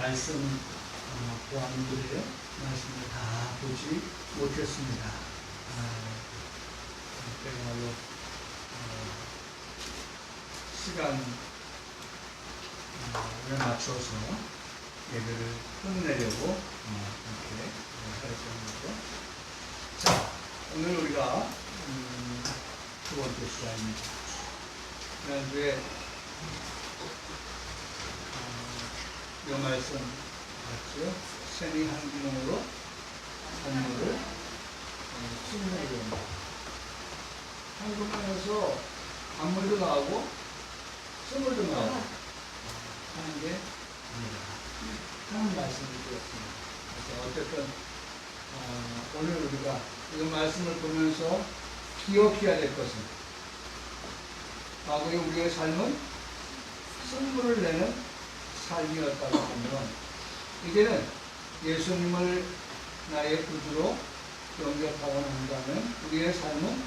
말씀 보안들의 말씀을 다 보지 못했습니다. 그야말로 시간에 맞춰서 예배를 끝내려고 이렇게 하였습니다. 자, 오늘 우리가 두 번째 시간입니다. 지난주에 이 말씀 봤죠? 샘이 한 구멍으로 단물을 숨기게 됩니다. 한 구멍에서 단물도 나오고 샘물도 나오고 하는 게 아니다 하는 말씀을 드렸습니다. 그래서 어쨌든 오늘 우리가 이 말씀을 보면서 기억해야 될 것은 과거에 우리의 삶은 승부를 내는 삶이었다고 하면 이제는 예수님을 나의 구주로 영접하고 난다면 우리의 삶은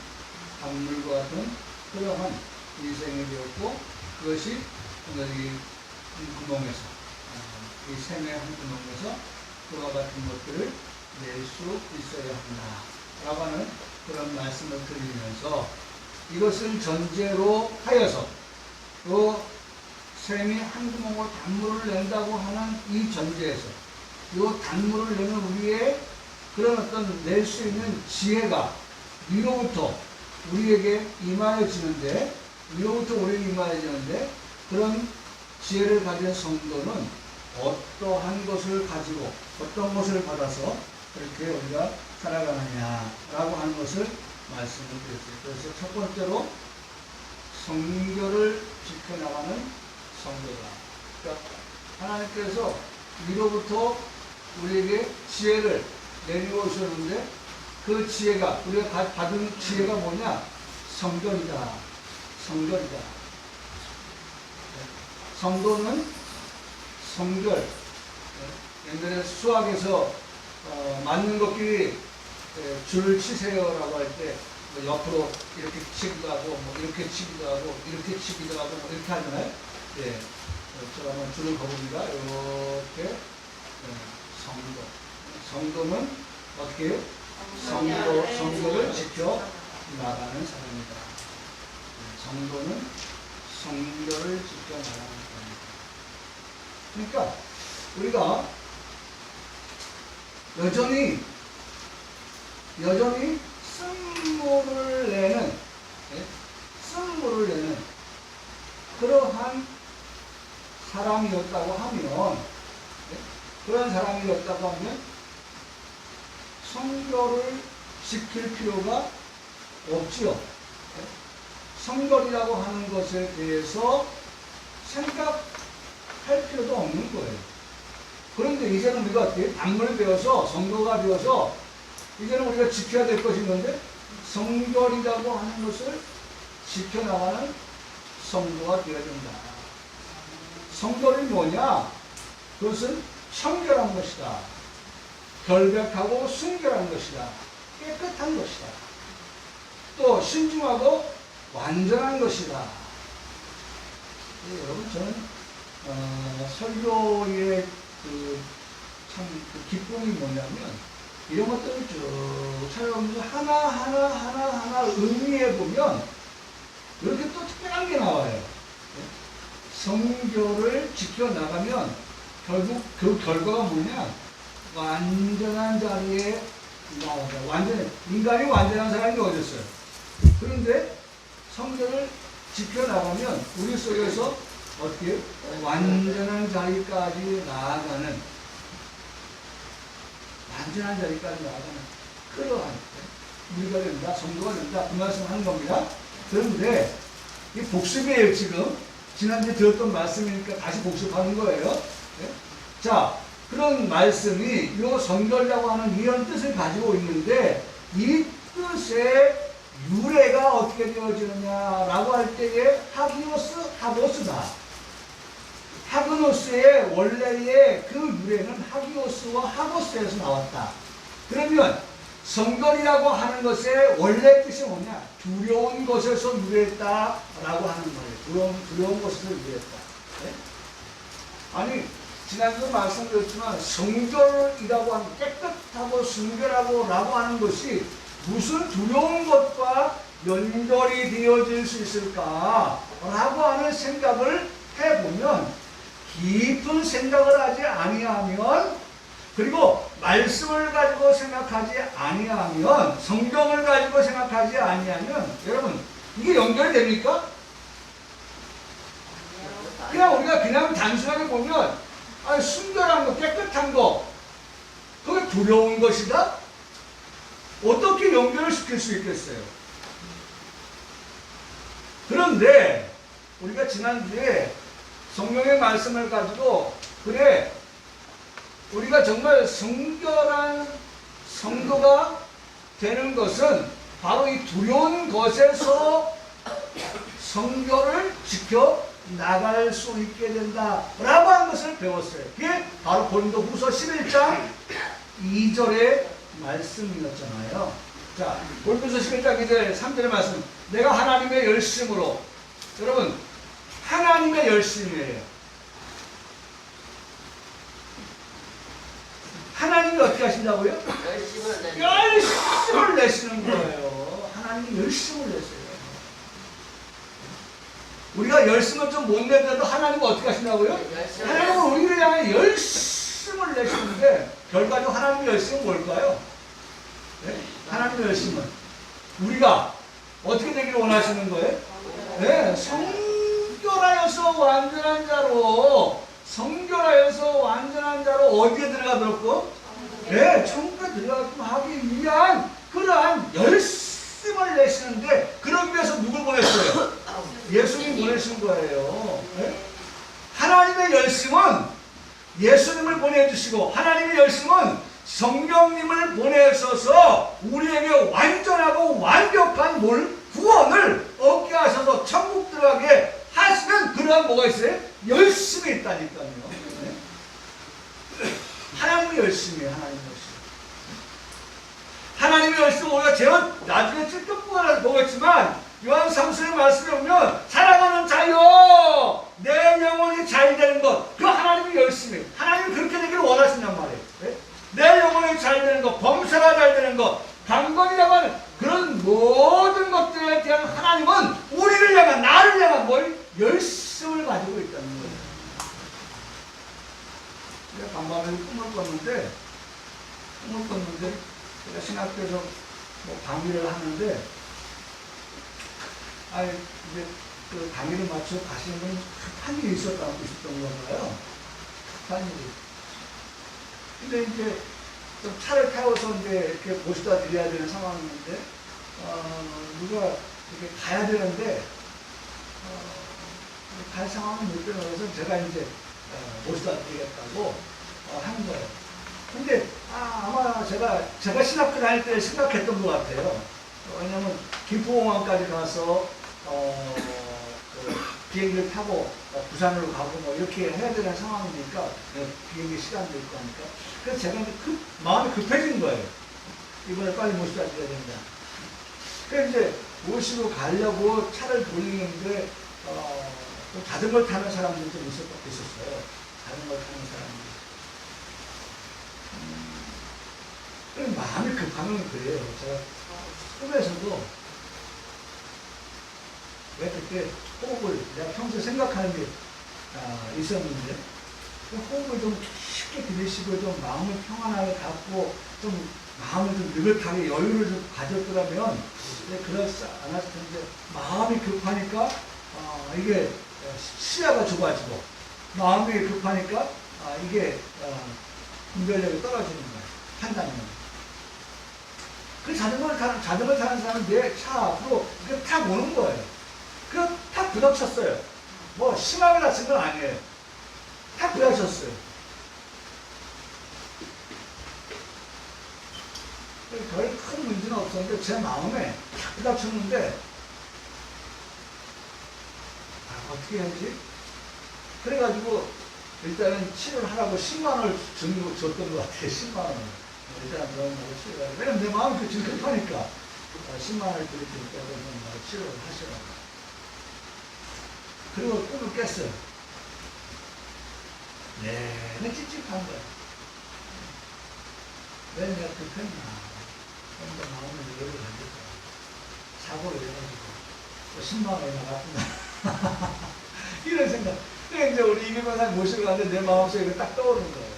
단물과 같은 그러한 인생이 되었고 그것이 이 구멍에서 이 샘의 한 구멍에서 그와 같은 것들을 낼 수 있어야 한다 라고 하는 그런 말씀을 드리면서 이것을 전제로 하여서 또 샘이 한 구멍으로 단물을 낸다고 하는 이 전제에서 이 단물을 내는 우리의 그런 어떤 낼 수 있는 지혜가 위로부터 우리에게 임하여지는데 그런 지혜를 가진 성도는 어떠한 것을 가지고 어떤 것을 받아서 그렇게 우리가 살아가느냐라고 하는 것을 말씀을 드렸어요. 그래서 첫 번째로 성결을 지켜나가는 성도다. 그러니까 하나님께서 위로부터 우리에게 지혜를 내려오셨는데 그 지혜가 우리가 받은 지혜가 뭐냐? 성결이다. 성도는 성결. 옛날에 수학에서 맞는 것끼리 줄을 치세요라고 할 때 옆으로 이렇게 치기도 하고 이렇게 치기도 하고 이렇게 치기도 하고 이렇게 하잖아요. 예, 제가 한번 줄을 거봅니다. 이렇게 성도는 어떻게 해요? 성도를 지켜 나가는 사람이다. 성도는 성도를 지켜 나가는 사람이다. 그러니까 우리가 여전히 쓴물을 내는 그러한 사람이었다고 하면 성결을 지킬 필요가 없지요. 성결이라고 하는 것에 대해서 생각할 필요도 없는 거예요. 그런데 이제는 우리가 어떻게 단물이 되어서 성도가 되어서 이제는 우리가 지켜야 될 것이 있는데 성결이라고 하는 것을 지켜나가는 성도가 되어야 된다. 성결이 뭐냐? 그것은 청결한 것이다. 결백하고 순결한 것이다. 깨끗한 것이다. 또 신중하고 완전한 것이다. 여러분 저는 설교의 그 기쁨이 뭐냐면 이런 것들을 쭉 찾아보면서 하나하나 의미해 보면 이렇게 또 특별한 게 나와요. 성결을 지켜나가면 결국 그 결과가 뭐냐? 완전한 자리에 나온다. 인간이 완전한 사람이 어딨어요? 그런데 성결을 지켜나가면 우리 속에서 어떻게 완전한 자리까지 나아가는 그러한 우리가 된다, 성도가 된다 그 말씀을 하는 겁니다. 그런데 이 복습이에요. 지금 지난주에 들었던 말씀이니까 다시 복습하는 거예요. 네? 자, 그런 말씀이 이 성결이라고 하는 이런 뜻을 가지고 있는데 이 뜻의 유래가 어떻게 되어지느냐라고 할 때에 하고스다. 하그노스의 원래의 그 유래는 하기오스와 하고스에서 나왔다. 그러면 성결이라고 하는 것의 원래 뜻이 뭐냐? 두려운 것에서 유래했다라고 하는 거예요. 두려운 것에서 유래했다. 네? 아니 지난주 말씀드렸지만 성결이라고 하는 깨끗하고 순결하고라고 하는 것이 무슨 두려운 것과 연결이 되어질 수 있을까라고 하는 생각을 해보면 깊은 생각을 하지 아니하면 그리고 말씀을 가지고 생각하지 아니하면 성경을 가지고 생각하지 아니하면 여러분 이게 연결이 됩니까? 그냥 우리가 그냥 단순하게 보면 순결한 거 깨끗한 거 그게 두려운 것이다? 어떻게 연결을 시킬 수 있겠어요? 그런데 우리가 지난주에 성경의 말씀을 가지고 그래 우리가 정말 성결한 성도가 되는 것은 바로 이 두려운 것에서 성결을 지켜 나갈 수 있게 된다라고 하는 것을 배웠어요. 그게 바로 고린도후서 11장 2절의 말씀이었잖아요. 자, 고린도후서 11장 2절 3절의 말씀. 내가 하나님의 열심으로 여러분 하나님의 열심이에요. 하나님이 어떻게 하신다고요? 열심을 내시는 거예요. 하나님이 열심을 내세요. 우리가 열심을 좀 못 내더라도 하나님은 어떻게 하신다고요? 하나님은 우리를 향해 열심을 내시는데 결과적으로 하나님의 열심은 뭘까요? 네? 하나님의 열심은 우리가 어떻게 되기를 원하시는 거예요? 네, 성결하여서 완전한 자로 성결하여서 완전한 자로 어디에 들어가도록? 네, 천국에 들어가도록 하기 위한 그러한 열심을 내시는데 그러기 위해서 누굴 보냈어요? 예수님 보내신 거예요. 네? 하나님의 열심은 예수님을 보내주시고 하나님의 열심은 성령님을 보내셔서 우리에게 완전하고 완벽한 구원을 얻게 하셔서 천국 들어가게 하시는 그러한 뭐가 있어요? 열심이 있다니까요. 네? 하나님의 열심이에요. 하나님의 열심. 하나님의 열심은 우리가 제가 나중에 찔끔보다 보겠지만 요한 3서의 말씀에 보면 사랑하는 자여 내 영혼이 잘 되는 것 그 하나님의 열심이에요. 하나님이 그렇게 되기를 원하신단 말이에요. 네? 내 영혼이 잘 되는 것 범사가 잘 되는 것 강건이라고 하는 그런 모든 것들에 대한 하나님은 우리를 향한 나를 향한 뭘? 열심을 가지고 있다는 거예요. 제가 간밤에 꿈을 꿨는데 제가 신학교에서 뭐 강의를 하는데 이제 그 강의를 마치고 가시는 분이 급한 일이 있었던 건가요? 급한 일이. 근데 이제 좀 차를 태워서 이제 이렇게 모시다 드려야 되는 상황인데, 누가 이렇게 가야 되는데, 갈 상황은 못 되는 거라서 제가 이제 모시다 드리겠다고 한 거예요. 근데 아마 제가 신학교 다닐 때 생각했던 것 같아요. 왜냐면 김포공항까지 가서 그 비행기를 타고 부산으로 가고 뭐 이렇게 해야 되는 상황이니까 비행기 시간도 있고 하니까 그래서 제가 이제 마음이 급해진 거예요. 이번에 빨리 모시다 드려야 된다. 그래서 이제 모시고 가려고 차를 돌리는데 또 자전거 타는 사람들이 좀 있었어요. 자전거 타는 사람들이. 마음이 급하면 그래요. 제가 꿈에서도 왜 그때 호흡을 내가 평소에 생각하는 게 있었는데 그 호흡을 좀 쉽게 들이쉬고 좀 마음을 평안하게 갖고 좀 마음을 좀 느긋하게 여유를 좀 가졌더라면 그렇지 않았을 텐데 마음이 급하니까 이게 시야가 좁아지고 마음이 급하니까 이게 분별력이 떨어지는 거예요. 판단력이. 그 자전거를 타는 사람은 내 차 앞으로 이렇게 탁 오는 거예요. 그래서 탁 부닥쳤어요. 뭐 심하게 다친 건 아니에요. 탁 부닥쳤어요. 별 큰 문제는 없었는데 제 마음에 탁 부닥쳤는데 어떻게 해야지? 그래가지고 일단은 치료를 하라고 10만원을 줬던 것 같아요. 10만원. 일단 병원 가서 치료를 하라고. 왜냐면 내 마음이 지금 급하니까 10만원을 드릴 테니까 치료를 하시라고. 그리고 꿈을 깼어요. 내내 찝찝한 거야. 왜 내가 불편이야. 혼자 마음을 열을 가지고 사고를 해가지고 또 10만 원이나 갚는다. 이런 생각. 그래 이제 우리 이민관사 모시고 갔는데 내 마음속에 이거 딱 떠오르는 거예요.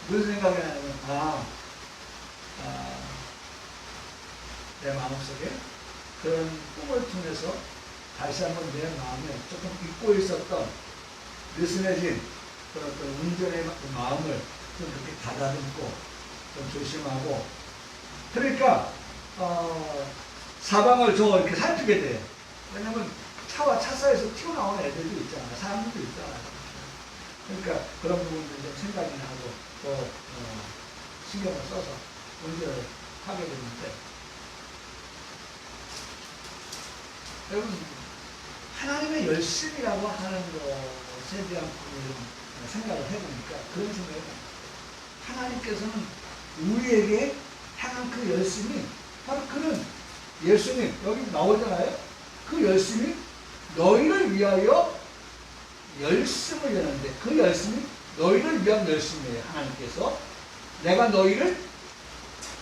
무슨 생각이 나냐면 내 마음속에 그런 꿈을 통해서 다시 한번 내 마음에 조금 잊고 있었던 느슨해진 그런 어떤 운전의 마음을 좀 그렇게 가다듬고 좀 조심하고 그러니까 사방을 저 이렇게 살피게 돼요. 왜냐면 차와 차 사이에서 튀어나오는 애들도 있잖아요. 사람들도 있잖아요. 그러니까 그런 부분들 좀 생각이 나고 또 신경을 써서 운전을 하게 되는데 여러분 하나님의 열심이라고 하는 것에 대한 생각을 해보니까 그런 생각이 납니다. 하나님께서는 우리에게 향한 그 열심이 바로 그는 예수님 여기 나오잖아요. 그 열심이 너희를 위하여 열심을 여는데 그 열심이 너희를 위한 열심이에요. 하나님께서 내가 너희를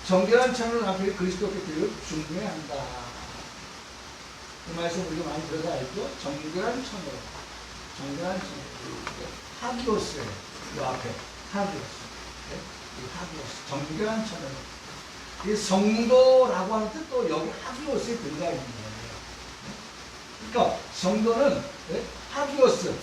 정결한 천으로 앞에 그리스도께 드려 중매한다. 그 말씀 우리가 많이 들어서 알죠? 정결한 천으로 정결한 천으로 하기오스예요. 이 앞에 하기오스 이 하기오스 정결한 천으로 이 성도라고 하는 뜻도 여기 하기오스에 들어가 있는 거예요. 그러니까 성도는 하기오스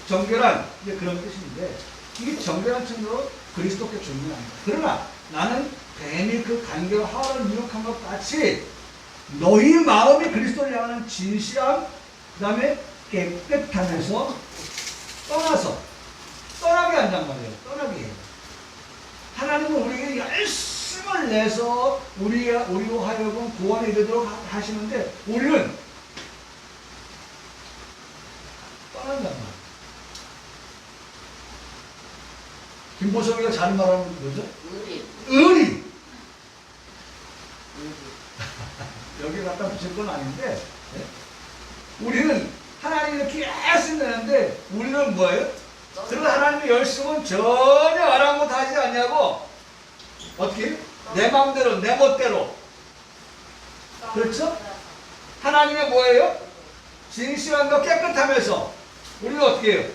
정결한 이제 그런 뜻인데 이게 정결한 천으로 그리스도께 중매한다. 그러나 나는 뱀이 그 간결한 하와를 유혹한 것 같이 너희 마음이 그리스도를 향하는 진실함 그 다음에 깨끗함에서 떠나게 한단 말이에요. 떠나게 해요. 하나님은 우리에게 열심을 내서 우리로 하여금 구원에 이르도록 하시는데 우리는 떠난단 말이에요. 김보성이가 잘 말하는 뭐죠? 의리. 여기 갖다 붙일 건 아닌데 우리는 하나님을 계속 내는데 우리는 뭐예요? 그런 하나님의 열심은 전혀 아랑곳하지 않냐고 어떻게? 내 마음대로 내 멋대로 그렇죠? 하나님의 뭐예요? 진실함과 깨끗하면서 우리는 어떻게 해요?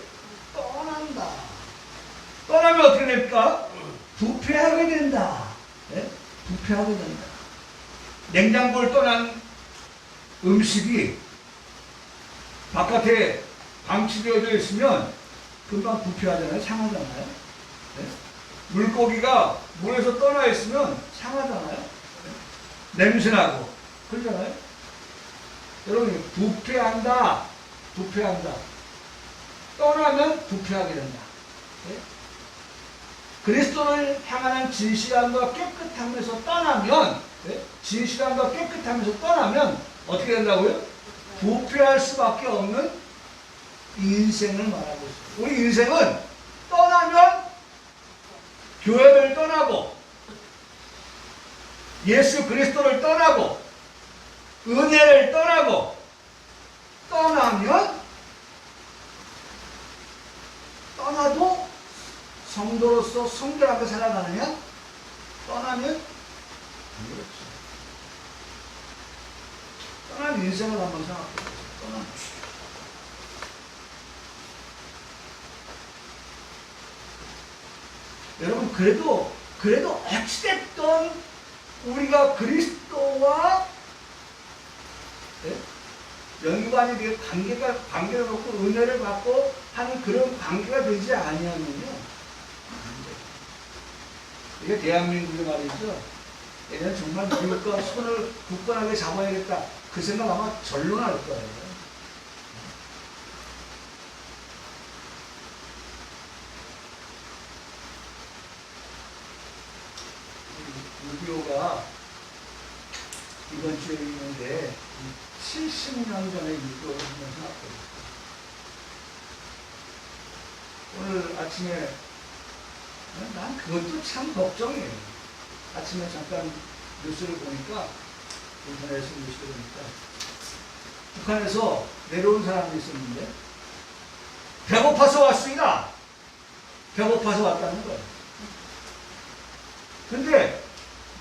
떠난다. 떠나면 어떻게 될까? 부패하게 된다. 네? 부패하게 된다. 냉장고를 떠난 음식이 바깥에 방치되어져 있으면 금방 부패하잖아요. 상하잖아요. 네? 물고기가 물에서 떠나 있으면 상하잖아요. 네? 냄새나고 그러잖아요. 여러분 부패한다. 부패한다. 떠나면 부패하게 된다. 네? 그리스도를 향하는 진실함과 깨끗함에서 떠나면 진실함과 깨끗함에서 떠나면 어떻게 된다고요? 부패할 수밖에 없는 인생을 말하고 있어요. 우리 인생은 떠나면 교회를 떠나고 예수 그리스도를 떠나고 은혜를 떠나고 떠나도 성도로서 성결하게 살아가느냐? 떠나면 안 그렇죠. 떠난 인생을 한번 생각해 보세요. 떠난. 여러분 그래도 어찌됐든 우리가 그리스도와 연관이 되어 관계를 놓고 은혜를 받고 하는 그런 관계가 되지 아니하면요. 이게 대한민국이 말이죠. 얘는 정말 미국과 손을 굳건하게 잡아야겠다. 그 생각 아마 절로 날 거예요. 유교가 이번 주에 있는데 70년 전에 유교를 한번 생각해요. 오늘 아침에 난 그것도 참 걱정이에요. 아침에 잠깐 뉴스를 보니까 인터넷에서 뉴스를 보니까 북한에서 내려온 사람이 있었는데 배고파서 왔습니다. 배고파서 왔다는 거예요. 근데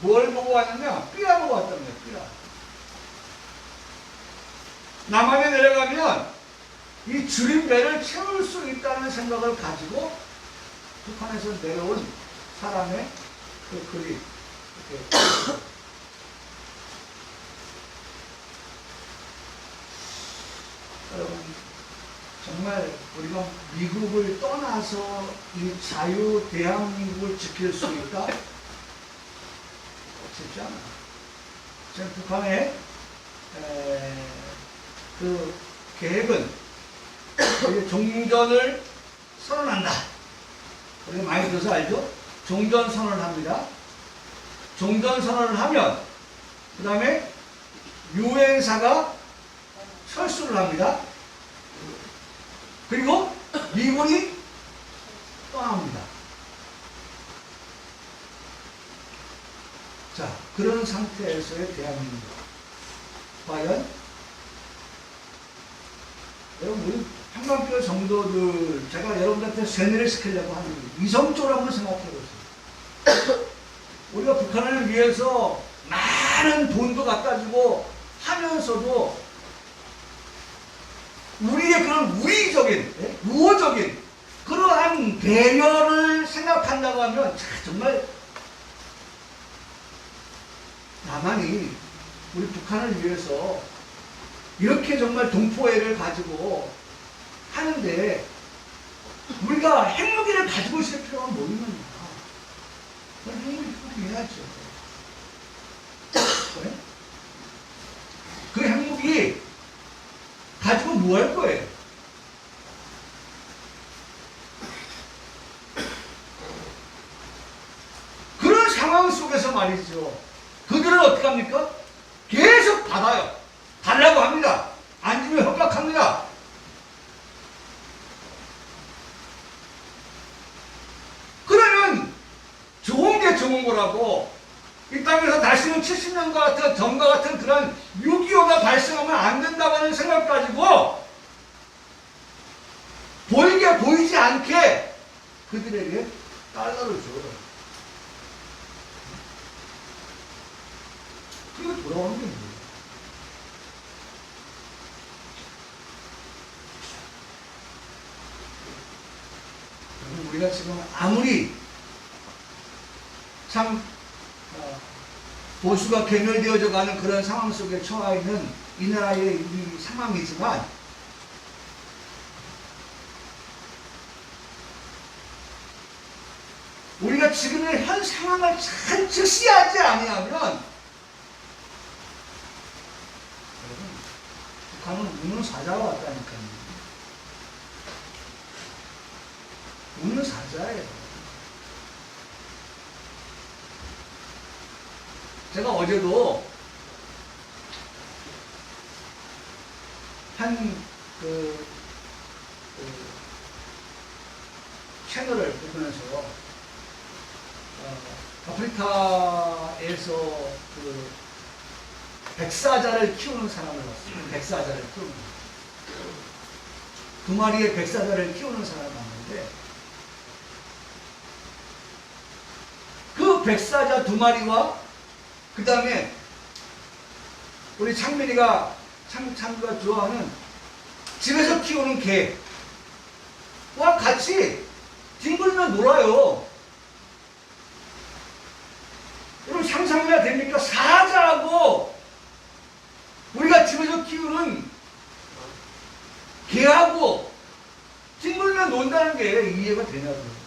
뭘 보고 왔느냐? 삐라 보고 왔다는 거예요. 삐라. 남한에 내려가면 이 줄인 배를 채울 수 있다는 생각을 가지고 북한에서 내려온 사람의 그 글이 이렇게 여러분, 정말 우리가 미국을 떠나서 이 자유 대한민국을 지킬 수 있다? 쉽지 않아. 지금 북한의 그 계획은 종전을 선언한다. 우리가 많이 들어서 알죠? 종전 선언을 합니다. 종전 선언을 하면 그 다음에 유엔사가 철수를 합니다. 그리고 미군이 떠납니다. 자, 그런 상태에서의 대한민국. 과연 여러분, 우리 평강교회 성도들, 제가 여러분들한테 세뇌를 시키려고 하는 거예요. 이성적으로 한번 생각해 보세요. 우리가 북한을 위해서 많은 돈도 갖다 주고 하면서도 우리의 그런 우의적인, 우호적인 그러한 배려를 생각한다고 하면 정말 남한이 우리 북한을 위해서 이렇게 정말 동포애를 가지고 하는데 우리가 핵무기를 가지고 있을 필요가 뭐 있느냐. 핵무기 포기해야죠. 네? 그 핵무기 가지고 뭐 할 거예요? 그런 상황 속에서 말이죠. 그들은 어떻게 합니까? 계속 받아요. 달라고 합니다. 안 주면 협박합니다. 그러면 좋은 게 좋은 거라고 이 땅에서 다시는 70년과 같은 전과 같은 그런 6.25가 발생하면 안 된다고 하는 생각 가지고 보이지 않게 그들에게 달러를 줘요. 그리고 돌아오는 게 뭐예요? 우리가 지금 아무리 참 보수가 괴멸되어져 가는 그런 상황 속에 처해 있는 이 나라의 이 상황이지만 우리가 지금의 현 상황을 잘 직시하지 아니하면 북한은 우는 사자가 왔다니까요. 우는 사자예요. 제가 어제도 한 채널을 보면서 아프리카에서 백사자를 키우는 사람을 봤어요. 백사자를 키우는. 두 마리의 백사자를 키우는 사람을 봤는데 그 백사자 두 마리와 그 다음에 우리 창민이가 창규가 좋아하는 집에서 키우는 개와 같이 뒹굴며 놀아요. 여러분 상상이나 됩니까? 사자하고 우리가 집에서 키우는 개하고 뒹굴며 논다는 게 이해가 되냐고요.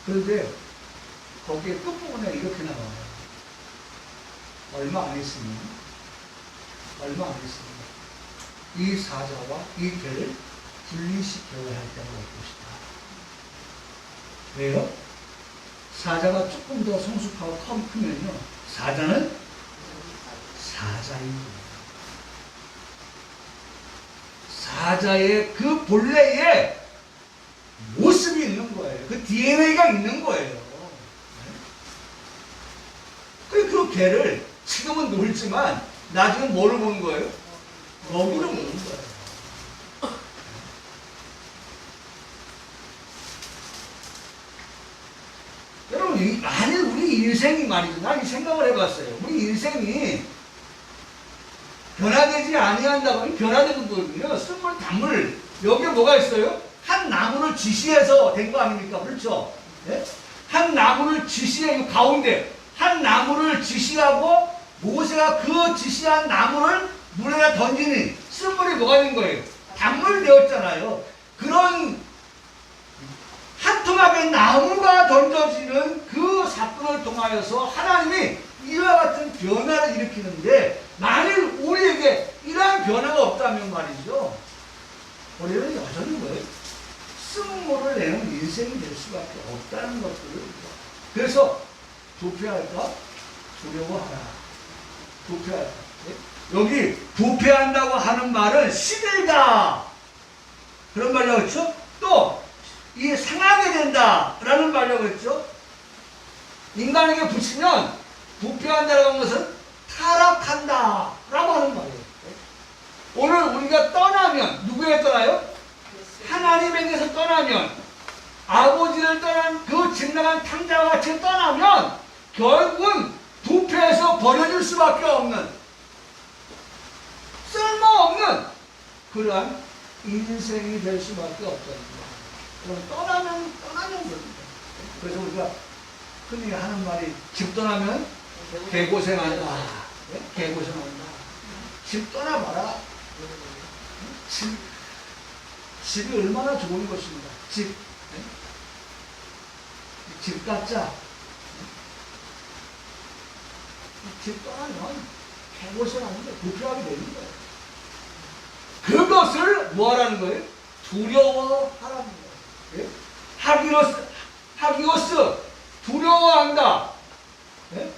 그런데 거기에 끝부분에 이렇게 나와요. 얼마 안 있으면 이 사자와 이 개를 분리시켜야 할 때가 올 것이다. 왜요? 사자가 조금 더 성숙하고 크면요, 사자는 사자입니다. 사자의 그 본래의 모습이 있는 거예요. 그 DNA가 있는 거예요. 그 개를 지금은 놀지만 나중에 뭐를 보는 거예요? 먹이를 먹는 거예요. 만일 우리 인생이 말이죠. 난 이 생각을 해봤어요. 우리 인생이 변화되지 아니한다고 변화되는 거거든요. 쓴물, 단물. 여기에 뭐가 있어요? 한 나무를 지시해서 된 거 아닙니까? 그렇죠? 네? 한 나무를 지시해, 가운데 한 나무를 지시하고 모세가 그 지시한 나무를 물에다 던지니 쓴물이 뭐가 된 거예요? 단물 되었잖아요. 그런 한 토막의 나무가 던져지는 그 사건을 통하여서 하나님이 이와 같은 변화를 일으키는데, 만일 우리에게 이러한 변화가 없다면 말이죠, 우리는 여전히 뭐예요? 쓴물을 내는 인생이 될 수밖에 없다는 것들을. 그래서 부패할까? 두려워하라. 부패할까? 여기 부패한다고 하는 말은 시들다 그런 말이라고 했죠. 또 이 상하게 된다 라는 말이라고 했죠. 인간에게 붙이면 부패한다라고 하는 것은 타락한다 라고 하는 말이에요. 오늘 우리가 떠나면 누구에게 떠나요? 하나님에게서 떠나면, 아버지를 떠난 그 진나간 탕자와 같이 떠나면 결국은 부패해서 버려질 수밖에 없는, 쓸모없는 그러한 인생이 될 수밖에 없다는 거예요. 그럼 떠나면 됩니다. 그래서 우리가 흔히 하는 말이, 집 떠나면 개고생한다. 네? 개고생한다. 집 떠나봐라. 집이 얼마나 좋은 것입니다. 집. 네? 집 갖자. 집 떠나면 개고생하는데 불편하게 되는 거예요. 그것을 뭐 하라는 거예요? 두려워하라는 거예요. 예? 하기오스, 두려워한다. 예?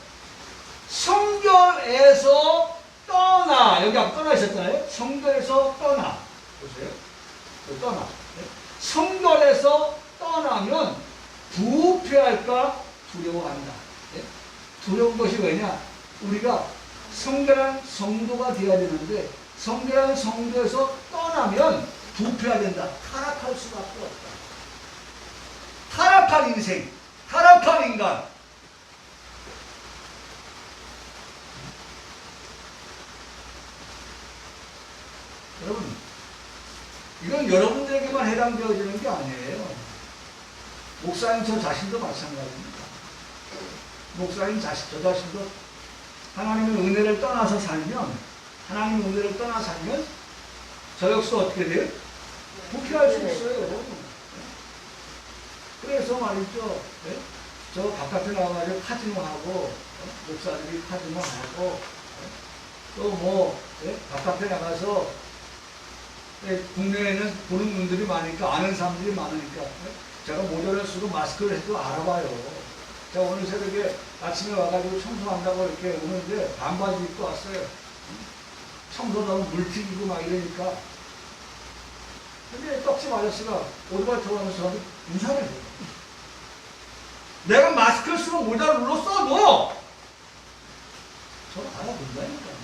성결에서 떠나. 여기 앞 떠나 있었잖아요. 성결에서 떠나. 보세요. 떠나. 예? 성결에서 떠나면 부패할까 두려워한다. 예? 두려운 것이 왜냐? 우리가 성결한 성도가 되어야 되는데, 성결한 성도에서 떠나면 부패해야 된다. 타락할 수밖에 없다. 타락한 인생, 타락한 인간. 여러분, 이건 여러분들에게만 해당되어지는 게 아니에요. 목사님 저 자신도 마찬가지입니다. 목사님 저 자신도 하나님의 은혜를 떠나서 살면, 하나님의 은혜를 떠나 살면 저 역시 어떻게 돼요? 부패할 수 있어요. 그래서 말이죠. 네? 저 바깥에 나가서 카지노하고, 목사들이 카지노하고, 또 뭐, 네? 바깥에 나가서, 네? 국내에는 보는 분들이 많으니까, 아는 사람들이 많으니까, 네? 제가 모자를 쓰고 마스크를 해도 알아봐요. 제가 오늘 새벽에 아침에 와가지고 청소한다고 이렇게 오는데 반바지 입고 왔어요. 청소도 하고 물 튀기고 막 이러니까. 근데 떡집 아저씨가 오토바이 타고 가면서 저한테 인사를 해요. 내가 마스크를 쓰고 모자를 눌러 써도 저를 알아본다니까.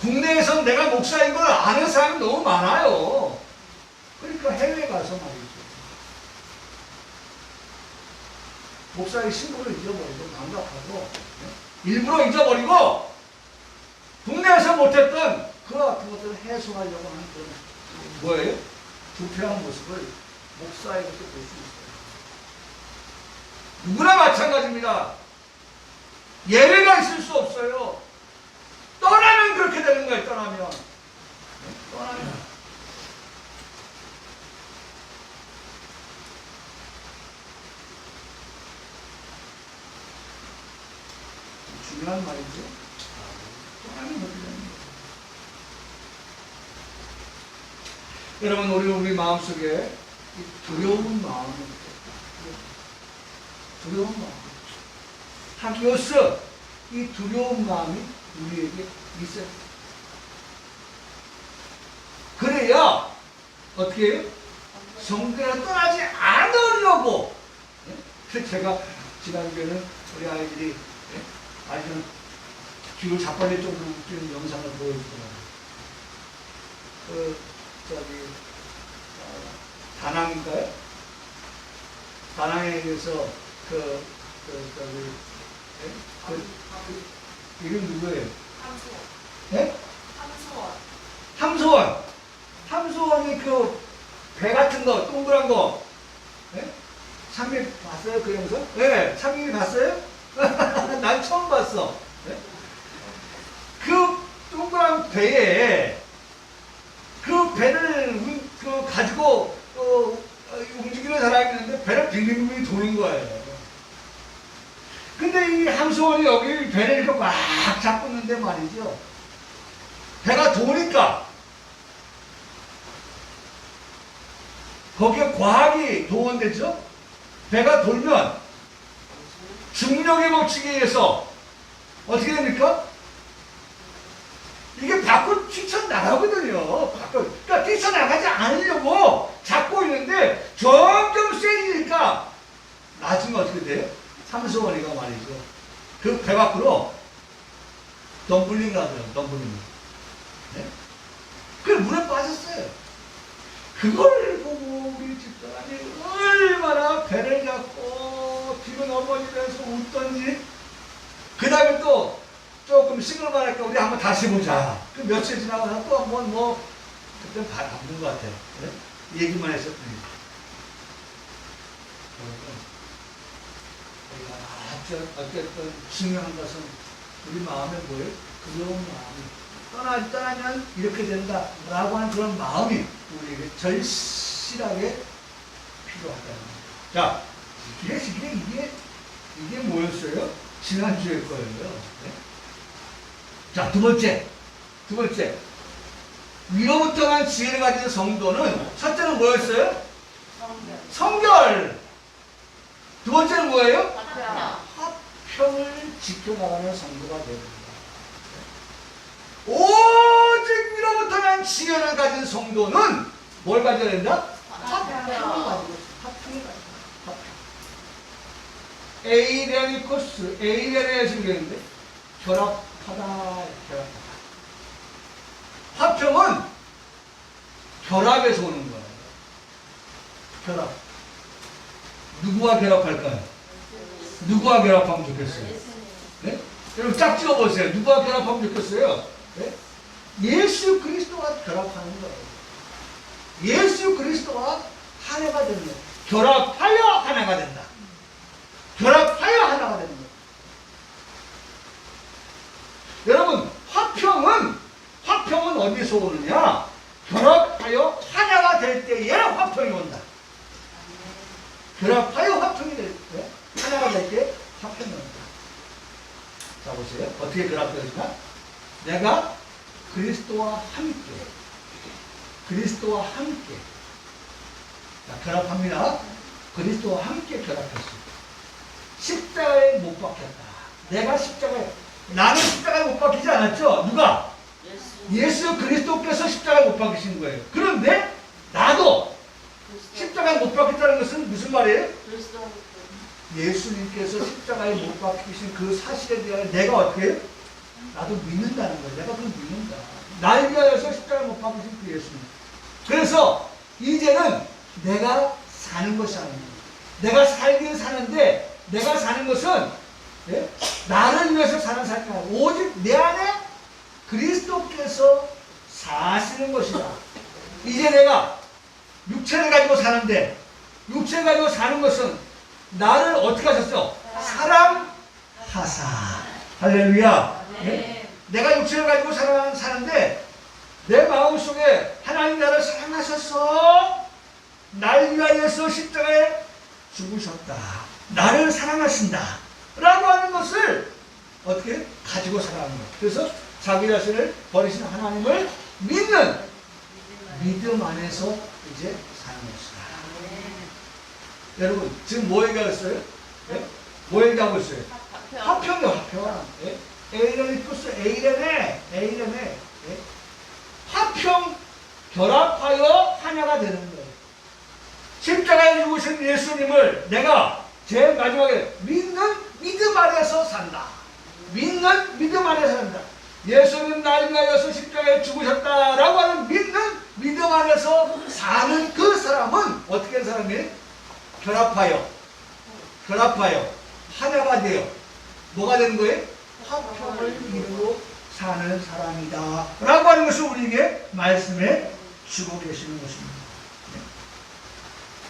국내에선 내가 목사인 걸 아는 사람이 너무 많아요. 그러니까 해외에 가서 말이죠. 목사의 신분을 잊어버리고 망각하고, 일부러 잊어버리고 국내에서 못했던 그 같은 것들을 해소하려고 하는 그런 뭐예요? 부패한 모습을 목사에게서 볼 수 있어요. 누구나 마찬가지입니다. 예외가 있을 수 없어요. 떠나면 그렇게 되는 거예요. 떠나면. 떠나면. 중요한 말이죠. 떠나면 그렇게 되는 거예요. 여러분, 우리 마음속에 두려운 마음이 있어요. 두려운 마음. 하기오스, 이 두려운 마음이 우리에게 있어요. 그래야 어떻게 해요? 성경을 떠나지 않으려고. 제가 지난주에는 우리 아이들이 아이들은 귀를 자빠질 정도로 웃기는 영상을 보여주더라고요. 다낭인가요? 다낭에 대해서 그, 저기, 이름 누구예요? 함수원. 예? 함수원. 함소원. 함소원이 그 배 같은 거, 동그란 거. 예? 상미 봤어요? 그 영상? 예, 상미 봤어요? 난 처음 봤어. 예? 그 동그란 배에 그 배를 가지고 움직이는 사람이 있는데 배를 빙빙빙 도는 거예요. 근데 이 함소원이 여기 배를 이렇게 막 잡고 있는데 말이죠. 배가 도니까 거기에 과학이 동원되죠. 배가 돌면 중력의 법칙에 의해서 어떻게 됩니까? 이게 밖으로 뛰쳐나가거든요. 그러니까 뛰쳐나가지 않으려고 잡고 있는데 점점 세지니까 나중에 어떻게 돼요? 함소원이가 말이죠. 그 배 밖으로 덤블링 하더라고요. 덤블링. 네? 그 물에 빠졌어요. 그걸 보고 우리 집사람이 얼마나 배를 잡고 뒤로 넘어지면서 웃던지, 그 다음에 또 조금 싱글만할까 우리 한번 다시 보자. 그 며칠 지나고 나서 또 한번 그때 바쁜 것 같아요. 네? 얘기만 했었더니. 어쨌든 중요한 것은 우리 마음에 뭐예요? 그런 마음이 떠나면 이렇게 된다 라고 하는 그런 마음이 우리에게 절실하게 필요하다는 거예요. 자, 이게 뭐였어요? 지난주에 거예요. 네? 자, 두 번째. 위로부터만 지혜를 가진 성도는, 첫째는 뭐였어요? 성결. 두 번째는 뭐예요? 화평을 지켜나가는 성도가 됩니다. 오직 위로부터만 지혜를 가진 성도는 뭘 가져야 된다? 화평을 가지고 있습니다. 화평. 에이레니코스, 에이레네에서 그랬는데 결합하다. 화평은 결합에서 오는 거예요. 결합. 누구와 결합할까요? 누구와 결합하면 좋겠어요? 네? 여러분 짝 찍어보세요. 누구와 결합하면 좋겠어요? 네? 예수 그리스도와 결합하는 거예요. 예수 그리스도와 하나가 되는 거예요. 결합하여 하나가 된다. 결합하여 하나가 되는 거예요. 여러분 화평은 어디서 오느냐? 결합하여 하나가 될 때에 화평이 온다. 결합하여 화평이 될 때, 하나가 될 때 화평이 온다. 자, 보세요. 어떻게 결합되느냐? 내가 그리스도와 함께. 자, 결합합니다. 그리스도와 함께 결합했습니다. 십자가에 못 박혔다. 나는 십자가에 못 박히지 않았죠? 누가? 예수 그리스도께서 십자가에 못 박히신 거예요. 그런데 나도 십자가에 못 박혔다는 것은 무슨 말이에요? 예수님께서 십자가에 못 박히신 그 사실에 대하여 내가 어떻게 해요? 나도 믿는다는 거예요. 내가 그걸 믿는다. 날 위하여서 십자가에 못 박히신 그 예수님. 그래서 이제는 내가 사는 것이 아닙니다. 내가 살긴 사는데 내가 사는 것은 나를 위해서 사는 삶이 아니라 오직 내 안에 그리스도께서 사시는 것이다. 이제 내가 육체를 가지고 사는데, 육체를 가지고 사는 것은 나를 어떻게 하셨어? 사랑하사. 할렐루야. 네? 내가 육체를 가지고 사는데 내 마음속에 하나님 나를 사랑하셨어. 날 위하여서 십자가에 죽으셨다. 나를 사랑하신다. 라고 하는 것을 어떻게 가지고 살아가는 거예요. 그래서 자기 자신을 버리신 하나님을 믿는 믿음 안에서 이제 사는 것이다. 여러분 지금 뭐 얘기하셨어요? 네? 뭐 얘기하고 있어요? 화평이요. 화평. 에이레니쿠스, 에이레네. 화평, 결합하여 하나가 되는 거예요. 십자가에 죽으신 예수님을 내가 제일 마지막에 믿는 믿음 안에서 산다. 믿는 믿음 안에서 산다. 예수님 날 위하여서 십자가에 죽으셨다라고 하는 믿는 믿음 안에서 사는 그 사람은 어떻게 한 사람이에요? 결합하여 결합하여 하나가 되어 뭐가 되는 거예요? 화평을 이루고 사는 사람이다 라고 하는 것을 우리에게 말씀해 주고 계시는 것입니다. 네.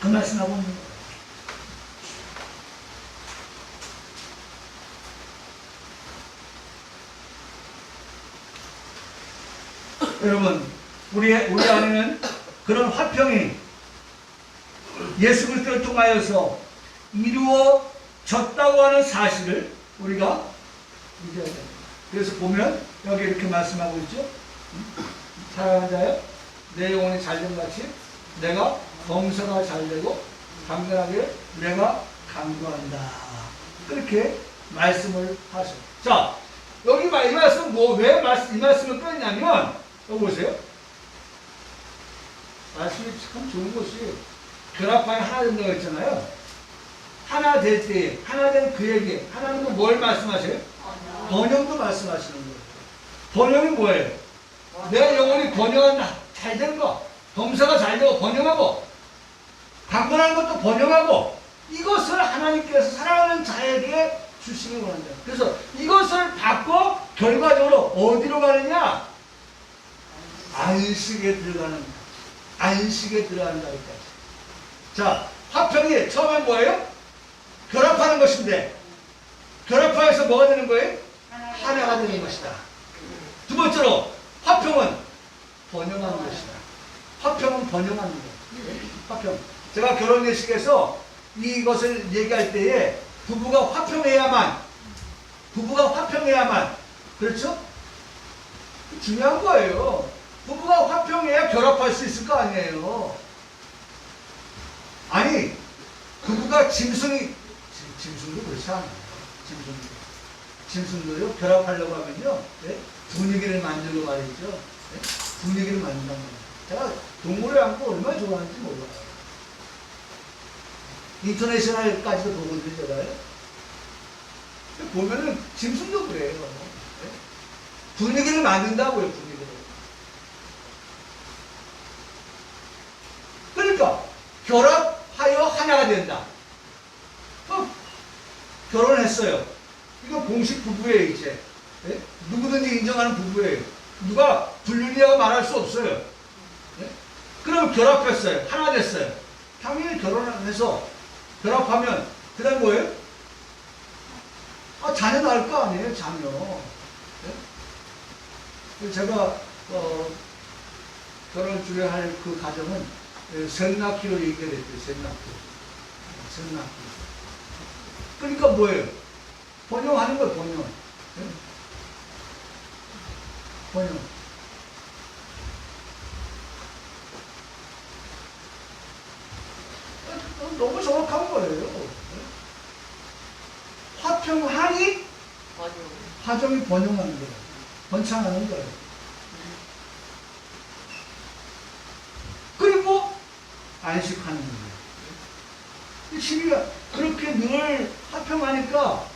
그 말씀하고 있는 거예요. 여러분, 우리 안에는 그런 화평이 예수 그리스도를 통하여서 이루어졌다고 하는 사실을 우리가 믿어야 됩니다. 그래서 보면 여기 이렇게 말씀하고 있죠. 사랑하는 자여, 내 영혼이 잘된 같이 내가 범사가 잘되고 강건하게 내가 강구한다. 그렇게 말씀을 하셔. 자, 여기 이 말씀 왜 이 말씀을 끊었냐면 여기 보세요. 말씀이 참 좋은 것이 결합하여 하나 된다고 했잖아요. 하나 될 때, 하나 된 그에게 하나님은 뭘 말씀하세요? 번영도 말씀하시는 거예요. 번영이 뭐예요? 내 영혼이 번영한다. 잘 된 거. 범사가 잘 되고 번영하고 강건한 것도 번영하고 이것을 하나님께서 사랑하는 자에게 주시기 원한다. 그래서 이것을 받고 결과적으로 어디로 가느냐? 안식에 들어가는, 안식에 들어가는 자리까지. 자, 화평이 처음엔 뭐예요? 결합하는 것인데, 결합하여서 뭐가 되는 거예요? 하나가 되는 것이다. 두 번째로, 화평은 번영하는 것이다. 화평은 번영하는 거예요. 화평. 제가 결혼 예식에서 이것을 얘기할 때에 부부가 화평해야만, 그렇죠? 중요한 거예요. 부부가 화평해야 결합할 수 있을 거 아니에요. 아니, 부부가 짐승도 그렇지 않아요. 짐승도요, 결합하려고 하면요, 네? 분위기를 만들고 말이죠. 네? 분위기를 만든단 말이에요. 제가 동물을 안고 얼마나 좋아하는지 몰라요. 인터내셔널까지도 보거든요, 제가요. 보면은 짐승도 그래요. 네? 분위기를 만든다고요, 분위기를. 그러니까 결합하여 하나가 된다. 결혼했어요. 이거 공식 부부예요, 이제. 네? 누구든지 인정하는 부부예요. 누가 불륜이라고 말할 수 없어요. 네? 그럼 결합했어요. 하나 됐어요. 당연히 결혼을 해서 결합하면 그 다음 뭐예요? 자녀 낳을 거 아니에요, 자녀. 네? 제가 결혼 중에 할 그 가정은 셋 낳기로 얘기를 했대요. 셋 낳기. 그러니까 뭐예요? 번영하는 거예요, 번영. 네? 번영. 너무 정확한 거예요. 네? 화평하니 화정이 번영하는 거예요. 번창하는 거예요. 그리고 안식하는 거예요. 집이가 그렇게 늘 화평하니까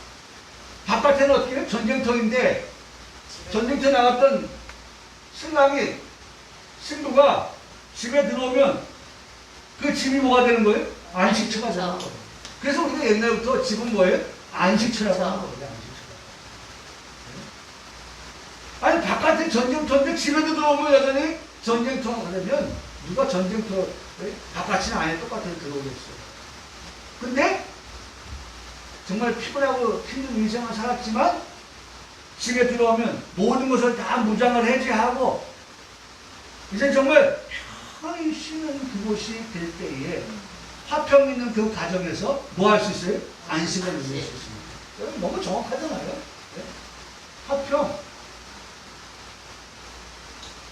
바깥에는 어떻게 해요? 전쟁터인데 전쟁터에 나갔던 신부가 집에 들어오면 그 집이 뭐가 되는 거예요? 안식처가 되는 거예요. 그래서 우리가 옛날부터 집은 뭐예요? 안식처라고 하는 거예요. 아니 바깥에 전쟁터인데 집에도 들어오면 여전히 전쟁터가 되면 누가 전쟁터 바깥이나 안에 똑같이 들어오겠어요. 근데 정말 피곤하고 힘든 인생을 살았지만 집에 들어오면 모든 것을 다 무장을 해제하고 이제 정말 편히 쉬는 그곳이 될 때에 화평 있는 그 가정에서 뭐 할 수 있어요? 안식을 누릴 수 있습니다. 여러분 너무 정확하잖아요. 네? 화평.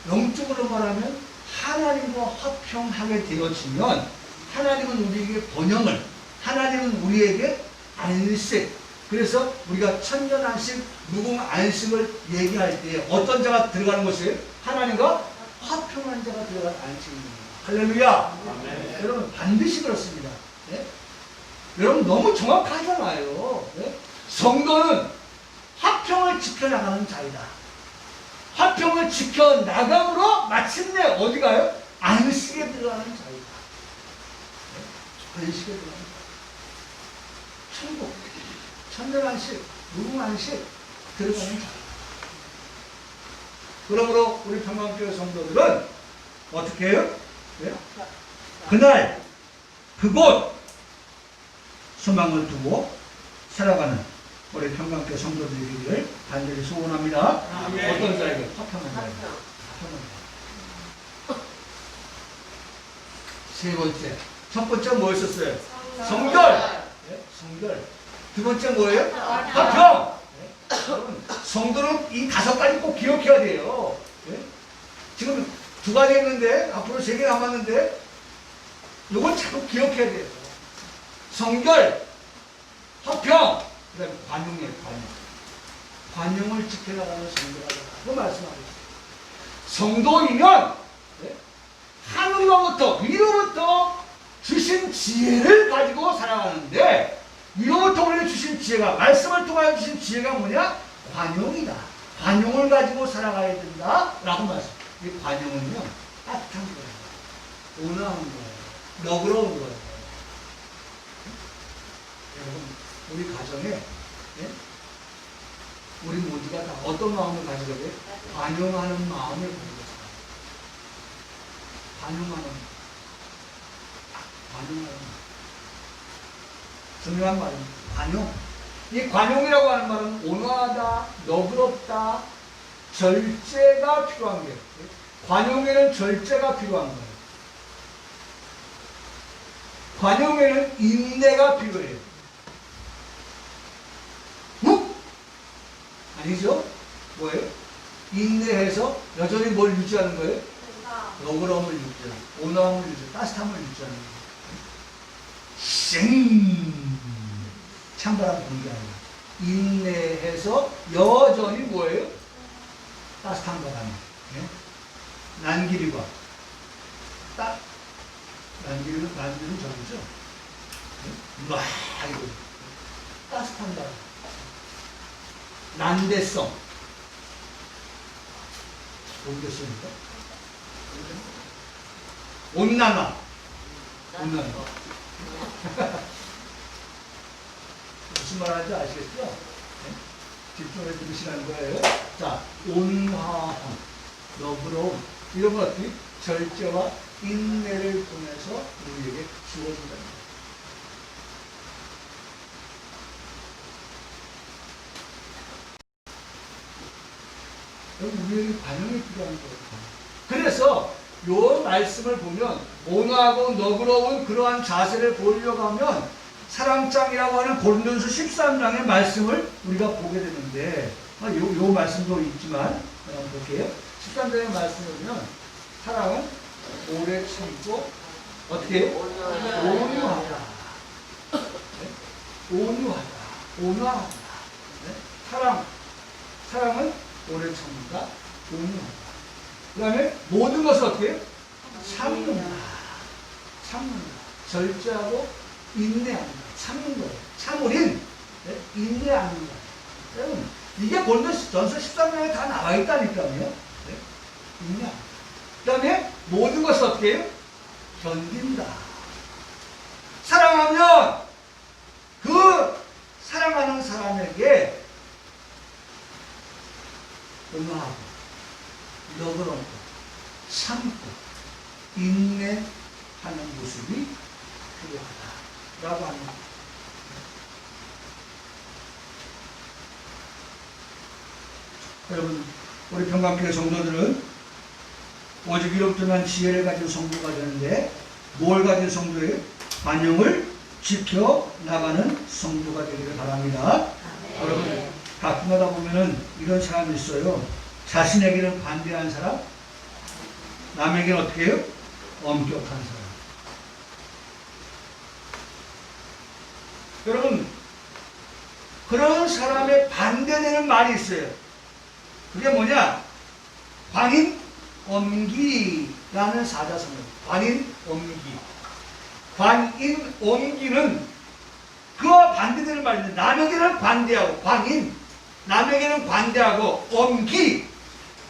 영적으로 말하면 하나님과 화평하게 되어지면 하나님은 우리에게 번영을, 하나님은 우리에게 안식. 그래서 우리가 천년 안식, 무궁 안식을 얘기할 때 어떤 자가 들어가는 것이에요? 하나님과 화평한 자가 들어가는 안식입니다. 할렐루야. 네. 여러분 반드시 그렇습니다. 네? 여러분 너무 정확하잖아요. 네? 성도는 화평을 지켜나가는 자이다. 화평을 지켜나감으로 마침내 어디 가요? 안식에 들어가는 자이다. 네? 안식에 들어가는 자. 천년한식, 무궁한식 들어가는 자. 그러므로 우리 평강교회 성도들은 어떻게 해요? 네? 그날 그곳 소망을 두고 살아가는 우리 평강교회 성도들이기를 간절히 소원합니다. 네. 어떤 자에게? 화평한 자에게. 세 번째. 첫 번째 뭐였었어요? 성결. 네? 성결. 두 번째 뭐예요? 화평. 네? 여러분, 성도는 이 5가지 꼭 기억해야 돼요. 네? 지금 2가지 했는데 앞으로 3개 남았는데 이건 자꾸 기억해야 돼요. 성결, 화평, 그 다음에 관용이에요. 관용을 지켜나가는 성도라고 말씀하고 있어요. 성도이면 네? 하늘로부터 위로부터 주신 지혜를 가지고 살아가는데 위로부터 우리에게 주신 지혜가 말씀을 통하여 주신 지혜가 뭐냐? 관용이다. 관용을 가지고 살아가야 된다 라고 말씀. 이 관용은요 따뜻한 거예요. 온화한 거예요. 너그러운 거예요. 여러분 우리 가정에 네? 우리 모두가 다 어떤 마음을 가지게 돼요? 관용하는 마음을 가지고 살아요. 관용하는 중요한 말입니다. 관용. 이 관용이라고 하는 말은 온화하다, 너그럽다, 절제가 필요한 거예요. 관용에는 절제가 필요한 거예요. 관용에는 인내가 필요해요. 아니죠? 뭐예요? 인내해서 여전히 뭘 유지하는 거예요? 너그러움을 유지하는 거예요. 온화함을 유지하는 거예요. 따뜻함을 유지하는 거예요. 찬바람 부는 게 아니라 인내해서 여전히 뭐예요? 따뜻한 바람이 네? 난길이와 난길은 저기죠? 막 이거 따뜻한 바람 난대성 온대성인가? 온난화 무슨 말 하는지 아시겠죠? 네? 집중해서 들으시라는 거예요. 자, 온화함, 너그러움, 이런 건 어떻게? 절제와 인내를 통해서 우리에게 주어진다. 우리에게 반영이 필요한 거예요. 그래서 요 말씀을 보면 온화하고 너그러운 그러한 자세를 보이려고 하면 사랑장이라고 하는 고린도전서 13장의 말씀을 우리가 보게 되는데 요 말씀도 있지만 한번 볼게요. 13장의 말씀을 보면 사랑은 오래 참고 어떻게 해요? 온유하다. 네? 온화하다. 네? 사랑은 오래 참는다. 온유하다. 그 다음에 모든 것을 어떻게 해요? 참는다. 절제하고 인내한다. 참는 거예요. 참으린 네? 인내하는 거예요. 여러분 이게 고린도전서 13장에 다 나와 있다니까요. 네? 인내한다. 그 다음에 모든 것을 어떻게 해요? 견딘다. 사랑하면 그 사랑하는 사람에게 온화하고 너그럽고 참고 인내하는 모습이 필요하다라고 하는 겁니다. 여러분 우리 평강교회 성도들은 오직 이롭더만 지혜를 가진 성도가 되는데 뭘 가진 성도예요? 관용을 지켜나가는 성도가 되기를 바랍니다. 여러분 가끔가다 보면은 이런 사람이 있어요. 자신에게는 반대한 사람, 남에게는 어떻게 해요? 엄격한 사람. 여러분, 그런 사람의 반대되는 말이 있어요. 그게 뭐냐? 관인엄기라는 사자성어예요. 관인엄기. 관인엄기는 그와 반대되는 말인데 남에게는 반대하고 관인, 남에게는 반대하고 엄기,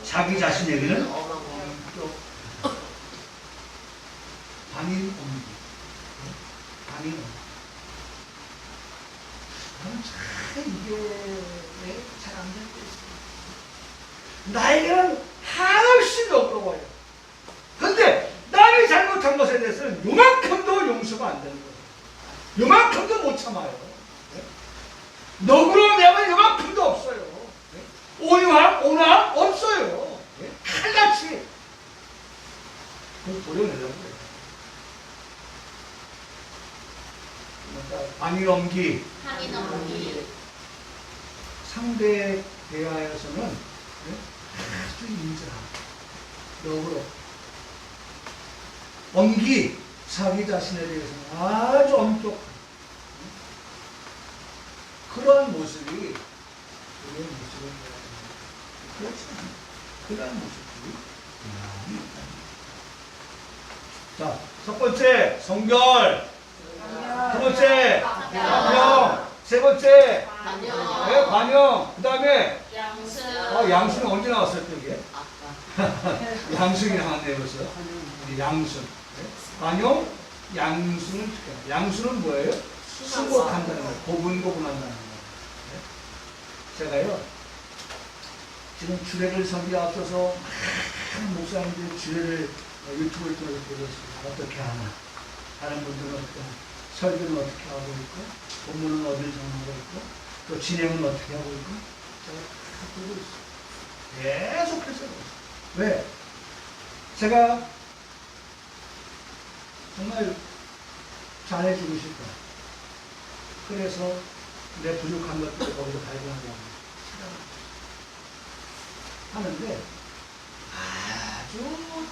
자기 자신에게는 엄격. 관인엄기. 관인엄기. 이게 왜 잘 안 되고 있어. 나에게는 한없이 너그러워요. 근데 남이 잘못한 것에 대해서는 요만큼도 용서가 안 되는 거예요. 요만큼도 못 참아요. 네? 너그러움이야말로 요만큼도 없어요. 네? 온유함 없어요. 네? 칼같이 그걸 도려내려고요. 방위 넘기. 상대에 대하여서는 네? 아주 인자하고 너그럽고 엄기 자기 자신에 대해서는 아주 엄격한 그러한 모습이 우리의 모습을 그렇지 않아요. 그러한 모습들이 많이 있다. 자, 첫 번째 성결, 두 번째 관용, 세 번째 관용, 그 다음에 양순은 언제 나왔어요, 여기에? 양순이 나왔네요, 벌써. 양순. 네? 관용, 양순은 특별. 양순은 뭐예요? 수고한다는 거예요. 고분고분한다는 거예요. 네? 제가요, 지금 주례를 설교에 앞서서 많은 목사님들이 주례를 유튜브를 통해서 보고 있습니다. 어떻게 하나. 다른 분들은 어떻게 하나. 설교는 어떻게 하고 있고, 본문은 어디를 정하고 있고, 또 진행은 어떻게 하고 있고, 제가 다 보고 있어요. 계속해서 보고 있어요. 왜? 제가 정말 잘해주고 싶다. 그래서 내 부족한 것들을 거기서 발견하려고 하는데 아주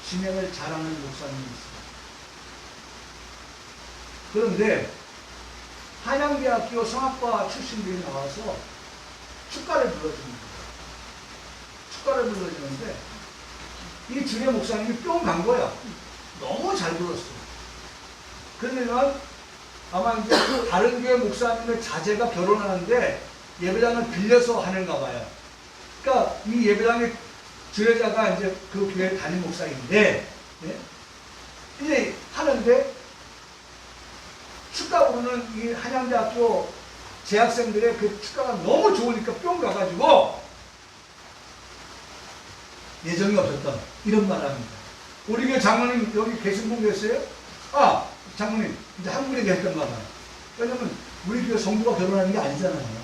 진행을 잘하는 목사님이 있어요. 그런데 한양대학교 성악과 출신들이 나와서 축가를 불러줍니다. 축가를 불러주는데 이 주례 목사님이 뿅 간 거야. 너무 잘 불렀어. 그러면 아마 이제 다른 교회 목사님의 자제가 결혼하는데 예배당을 빌려서 하는가 봐요. 그러니까 이 예배당의 주례자가 이제 그 교회 담임 목사인데 네? 이제 하는데 축가 부르는 이 한양대학교 재학생들의 그 축가가 너무 좋으니까 뿅 가가지고 예정이 없었던 이런 말을 합니다. 우리 교회 장로님 여기 계신 분 계세요? 아, 장로님 이제 한 분이 계셨던가 봐요. 왜냐면 우리 교회 성도가 결혼하는 게 아니잖아요.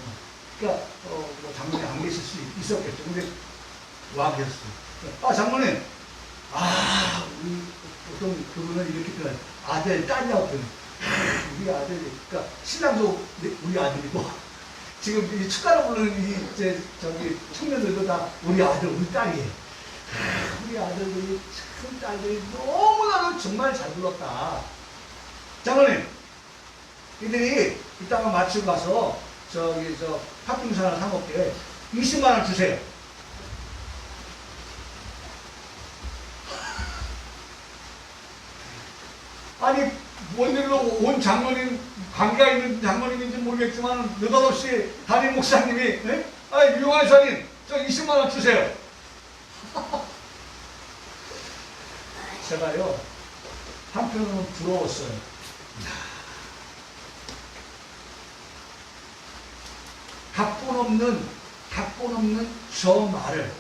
그러니까 뭐 장로님 안 계실 수 있었겠죠. 근데 와 계셨어요. 아, 장로님, 아, 우리 보통 그분은 이렇게 표현, 아들, 딸이라고 표현. 우리 아들이, 그러니까 신랑도 우리 아들이고 지금 이 축가를 부르는 이 이제 저기 청년들도 다 우리 아들, 우리 딸이에요. 우리 아들들이 참 딸들이 너무나도 정말 잘 불렀다. 장로님, 이들이 이따가 마치고 가서 저기 저 팥빙수 하나 사 먹게 20만 원 주세요. 아니 뭔 일로 온 장로님 관계가 있는 장로님인지 모르겠지만 느닷없이 담임 목사님이 네? 아 유용한 사님 저 20만 원 주세요. 제가요 한편으로는 부러웠어요. 각본 없는 저 말을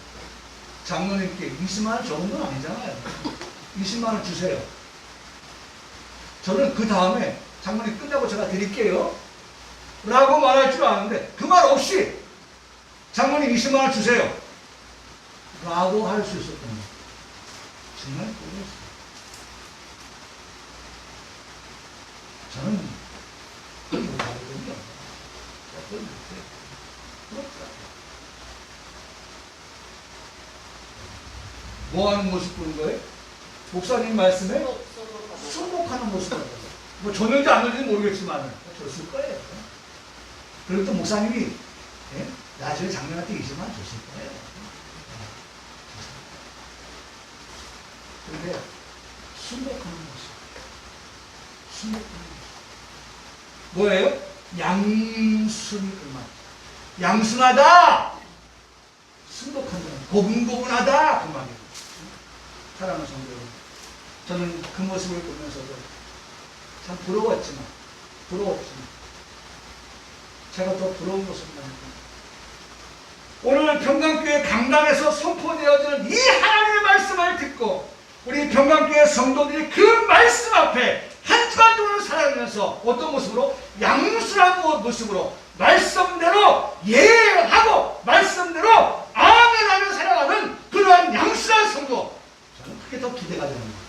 장로님께 20만 원 적은 건 아니잖아요. 20만 원 주세요. 저는 그 다음에 장로님 끝나고 제가 드릴게요 라고 말할 줄 아는데 그 말 없이 장로님 20만 원 주세요 라고 할 수 있었던 거예요. 정말 모르겠어요. 저는 그걸 못하거든요. 그걸 못해요. 그렇더라고요. 뭐 하는 모습 보는 거예요? 목사님 말씀에 순복하는 모습을 뭐 줬는지 안 줬는지 모르겠지만 줬을 거예요. 그리고 또 목사님이 예? 나중에 장로한테 20만 원 줬을 거예요. 그런데 순복하는 모습. 순복하는 모습. 뭐예요? 양순이 얼마? 양순하다! 순복한다. 고분고분하다! 그 말이에요. 사랑하는 성도 여러분. 저는 그 모습을 보면서도 참 부러웠지만 제가 더 부러운 모습입니다. 오늘 평강교회 강단에서 선포되어지는 이 하나님의 말씀을 듣고 우리 평강교회 성도들이 그 말씀 앞에 한 주간 동안 살아가면서 어떤 모습으로? 양순한 모습으로 말씀대로 예하고 말씀대로 아멘하며 살아가는 그러한 양순한 성도, 저는 그게 더 기대가 됩니다.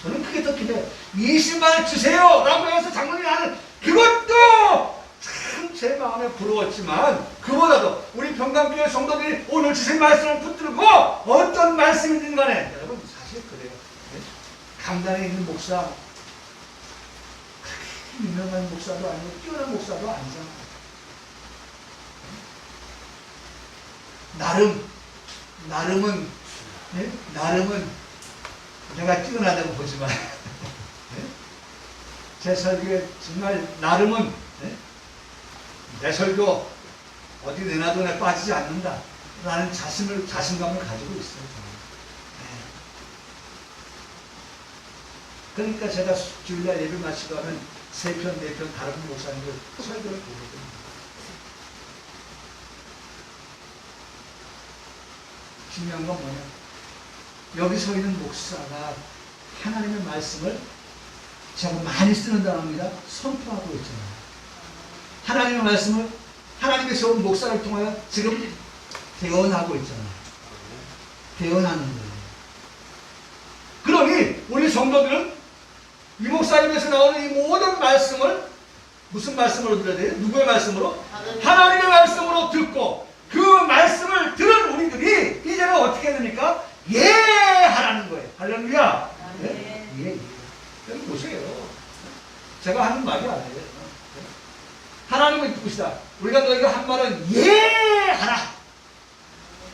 저는 그게 더 기대해요. 20만 주세요 라고 해서 장로님이 하는 그것도 참 제 마음에 부러웠지만, 그보다도 우리 평강교회 성도들이 오늘 주신 말씀을 붙들고 어떤 말씀이든 간에, 여러분 사실 그래요. 강단에 있는 목사, 그렇게 유명한 목사도 아니고 뛰어난 목사도 아니잖아. 나름은 내가 뛰어나다고 보지만 제 설교에 정말 나름은 내 설교 어디 내놔도 내 빠지지 않는다 라는 자신감을 가지고 있어요. 그러니까 제가 주일날 예배 마치고 하면 3편, 4편 다른 목사님들 설교를 보거든요. 중요한 건 뭐냐? 여기 서 있는 목사가 하나님의 말씀을 제가 많이 쓰는 단어입니다. 선포하고 있잖아요. 하나님의 말씀을 하나님의 세운 목사를 통하여 지금 대언하고 있잖아요. 대언하는 거예요. 그러니 우리 성도들은 이 목사님에서 나오는 이 모든 말씀을 무슨 말씀으로 들어야 돼요? 누구의 말씀으로? 하나님의 말씀으로 듣고 그 말씀을 들은 우리들이 이제는 어떻게 해야 됩니까? 예하라는 거예요. 할렐루야. 예. 여기 보세요. 제가 하는 말이 아니에요. 하나님의 뜻이다. 우리가 너희가 한 말은 예하라.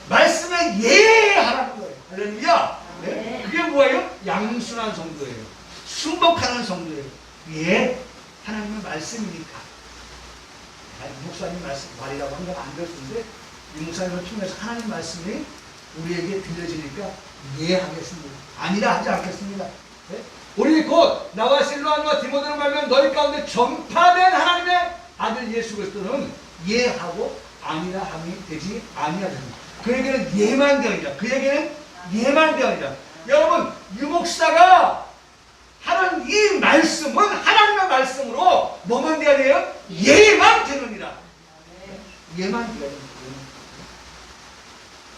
말씀에 예하라는 거예요. 할렐루야. 네? 그게 뭐예요? 양순한 성도예요. 순복하는 성도예요. 예, 하나님의 말씀이니까. 목사님 말이라고 하는 건 안 들었는데 이 목사님을 통해서 하나님 말씀이 우리에게 들려지니까 이해하겠습니다. 아니라 하지 않겠습니다. 네? 우리 곧 나와 실로암과 디모데로 말하면 너희 가운데 전파된 하나님의 아들 예수 그리스도는 예하고 아니라 함이 되지 아니하리라. 그에게는 예만 되어이라. 그에게는 예만 되어이라. 여러분, 유 목사가 하는 이 말씀은 하나님의 말씀으로 뭐만 되어야 돼요? 예만 되느니라. 예만 되어야 됩니다.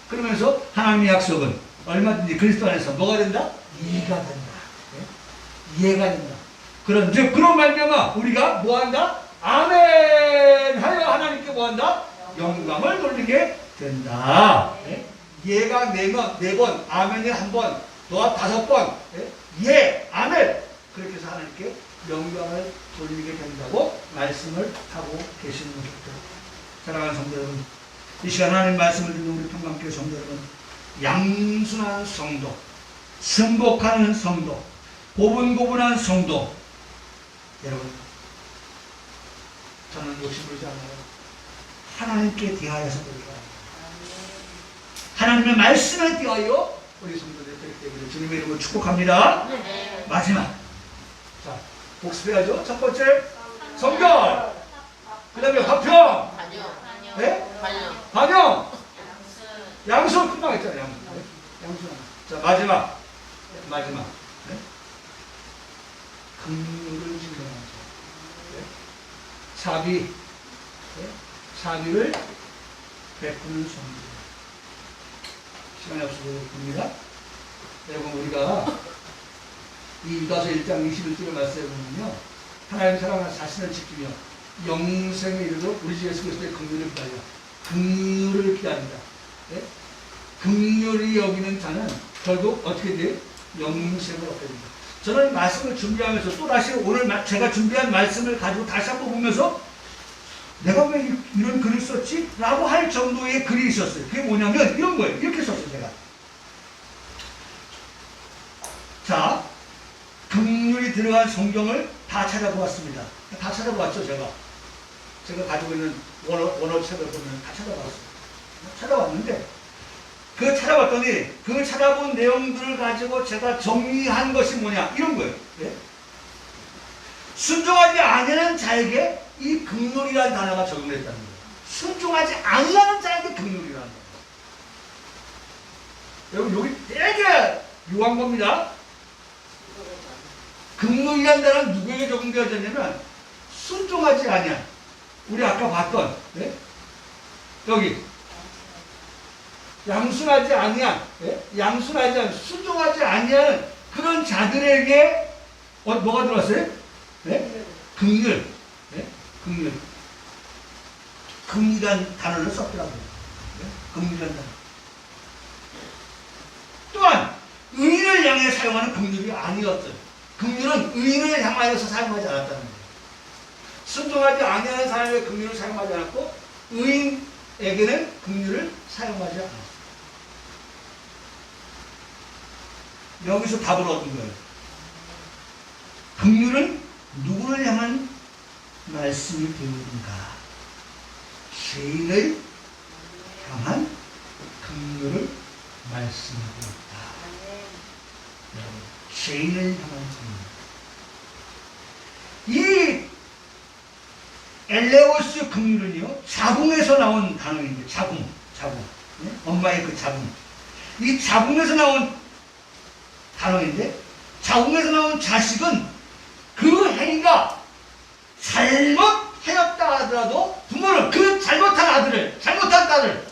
그러면서 하나님의 약속은 얼마든지 그리스도 안에서 뭐가 된다? 이해가 된다. 이해가 된다. 그런 말미암아 우리가 뭐한다? 아멘 하여 하나님께 뭐한다? 영광을 돌리게 된다. 예가 4번, 아멘이 1번, 너와 5번, 예, 아멘. 그렇게 해서 하나님께 영광을 돌리게 된다고 말씀을 하고 계시는 것입니다. 사랑하는 성도 여러분, 이 시간 하나님 말씀을 듣는 우리 평강교회 성도 여러분, 양순한 성도, 승복하는 성도, 고분고분한 성도, 여러분, 저는 욕심부리지 않아요. 하나님께 대하여서 그럴까요? 하나님의 말씀에 대하여 우리 성도들 되기를 주님의 이름으로 축복합니다. 마지막, 자, 복습해야죠. 첫 번째, 성결. 그 다음에 화평. 네? 반영. 양손 금방 했잖아요. 양손. 자, 마지막. 네? 긍휼을 증명하죠. 네? 자비. 네? 자비를 베푸는 성도. 시간이 없어서 봅니다. 여러분, 우리가 이 유다서 1장 21절의 말씀에 보면요, 하나님 사랑하는 자신을 지키며 영생에 이르도록 우리 주 예수 그리스도의 긍휼을 기다려. 긍휼을 기다린다. 네? 긍휼히 여기는 자는 결국 어떻게 돼요? 영생을 얻게 됩니다. 저는 말씀을 준비하면서 또 다시 오늘 제가 준비한 말씀을 가지고 다시 한번 보면서 내가 왜 이런 글을 썼지? 라고 할 정도의 글이 있었어요. 그게 뭐냐면 이런 거예요. 이렇게 썼어요, 제가. 자, 긍휼이 들어간 성경을 다 찾아보았습니다. 다 찾아보았죠, 제가. 제가 가지고 있는 원어책을 보면 다 찾아봤어요. 찾아봤는데, 찾아봤더니, 그 찾아본 내용들을 가지고 제가 정리한 것이 뭐냐? 이런 거예요. 네? 순종하지 아니하는 자에게 이 긍휼이라는 단어가 적용됐다는 거예요. 순종하지 아니하는 자에게 긍휼이라는 거예요. 여러분 여기 되게 묘한 겁니다. 긍휼이라는 단어는 누구에게 적용되어졌냐면 순종하지 아니한, 우리 아까 봤던 여기 양순하지 아니한, 양순하지 않은, 순종하지 아니하는 그런 자들에게 뭐가 들어왔어요? 긍휼. 긍휼. 긍휼이라는 단어를 썼더라고요. 긍휼이라는 단어. 또한 의인을 향해 사용하는 긍휼이 아니었어요. 긍휼은 의인을 향하여서 사용하지 않았다는 거예요. 순종하지 아니하는 사람에게 긍휼을 사용하지 않았고 의인에게는 긍휼을 사용하지 않았어요. 여기서 답을 얻은 거예요. 긍휼은 누구를 향한 말씀이 되는가? 죄인을 향한 긍휼을 말씀하고 있다. 죄인을 향한 긍휼. 이 엘레오스 긍휼은요, 자궁에서 나온 단어인데, 자궁. 엄마의 그 자궁. 이 자궁에서 나온 단어인데, 자궁에서 나온 자식은 그 행위가 잘못하였다 하더라도 부모는 그 잘못한 아들을, 잘못한 딸을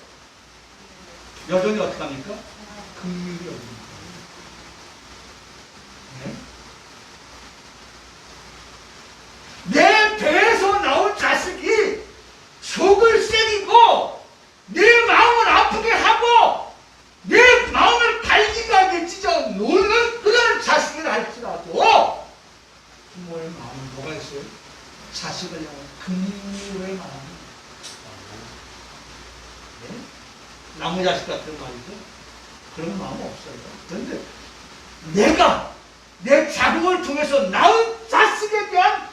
여전히 어떻게 합니까? 긍휼히 여깁니다. 내 배에서 나온 자식이 속을 새기고 내 마음을 아프게 하고 내 마음을 갈기가게 찢어 놓는 그런 자식이라 할지라도 부모의 마음은 뭐가 있어요? 자식을 향한 긍휼의 마음이. 나무 자식 같은 말이죠. 그런 마음 없어요. 그런데 내가 내 자궁을 통해서 낳은 자식에 대한